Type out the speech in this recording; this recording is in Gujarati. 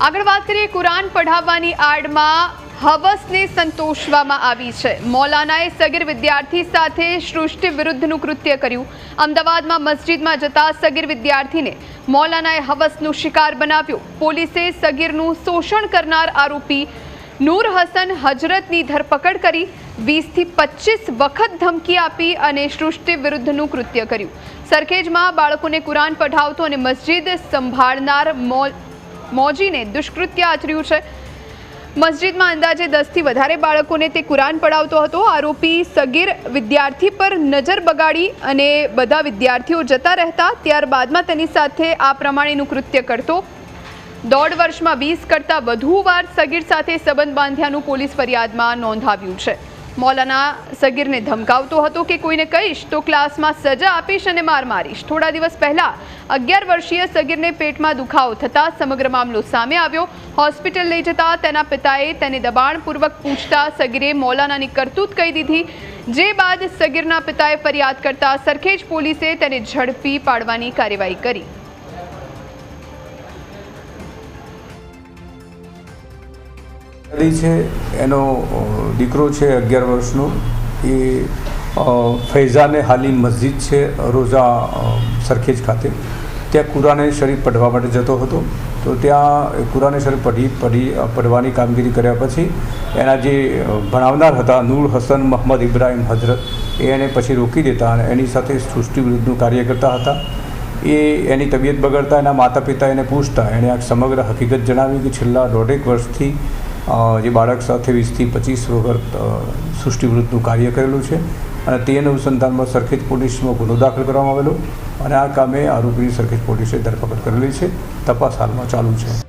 આગળ વાત કરીએ કુરાન પઢાવવાની આડમાં હવસને સંતોષવામાં આવી છે। મૌલાનાએ સગીર વિદ્યાર્થી સાથે સૃષ્ટિ વિરુદ્ધનું કૃત્ય કર્યું। અમદાવાદમાં મસ્જિદમાં જતા સગીર વિદ્યાર્થીને મૌલાનાએ હવસનો શિકાર બનાવ્યો। પોલીસે સગીરનું શોષણ કરનાર આરોપી નૂર હસન હજરતની ધરપકડ કરી 20 થી 25 વખત ધમકી આપી અને સૃષ્ટિ વિરુદ્ધનું કૃત્ય કર્યું। સરખેજમાં બાળકોને કુરાન પઢાવતો અને મસ્જિદ સંભાળનાર મોજીને દુષ્કૃત્ય આચર્યું છે। મસ્જિદમાં અંદાજે 10 થી વધારે બાળકોને તે કુરાન પઢાવતો હતો। આરોપી સગીર વિદ્યાર્થી પર નજર બગાડી અને બધા વિદ્યાર્થીઓ જતા રહેતા ત્યારબાદમાં તેની સાથે આ પ્રમાણેનું કૃત્ય કરતો। 1.5 વર્ષમાં 20 કરતાં વધુ વાર સગીર સાથે સંબંધ બાંધ્યાનું પોલીસ ફરિયાદમાં નોંધાવ્યું છે। મૌલાના સગીરને ધમકાવતો હતો કે કોઈને કહીશ તો ક્લાસમાં સજા આપીશ અને માર મારીશ। થોડા દિવસ પહેલા 11 વર્ષીય સગીરને પેટમાં દુખાવો થતા સમગ્ર મામલો સામે આવ્યો। હોસ્પિટલ લઈ જતા તેના પિતાએ તેને દબાણપૂર્વક પૂછતા સગીરે મૌલાનાની કરતૂત કહી દીધી, જે બાદ સગીરના પિતાએ ફરિયાદ કરતા સરખેજ પોલીસે તેને ઝડપી પાડવાની કાર્યવાહી કરી। છે એનો દીકરો છે 11 વર્ષનો, એ ફૈઝાને હાલી મસ્જિદ છે રોઝા સરખેજ ખાતે, ત્યાં કુરાને શરીફ પઢવા માટે જતો હતો। તો ત્યાં કુરાને શરીફ પઢવાની કામગીરી કર્યા પછી એના જે ભણાવનાર હતા નૂર હસન મોહમ્મદ ઇબ્રાહીમ હજરત, એને પછી રોકી દેતા અને એની સાથે સૃષ્ટિ વિરુદ્ધનું કાર્ય કરતા હતા। એની તબિયત બગડતા એના માતા પિતા એને પૂછતા એણે આ સમગ્ર હકીકત જણાવી કે છેલ્લા 1.5 વર્ષથી જે બાળક સાથે 20 થી 25 વખત સૃષ્ટિ વિરુદ્ધનું કાર્ય કરેલું છે અને તે અનુસંધાનમાં સરખેજ પોલીસમાં ગુનો દાખલ કરવામાં આવેલો અને આ કામે આરોપીની સરખેજ પોલીસે ધરપકડ કરેલી છે। તપાસ હાલમાં ચાલુ છે।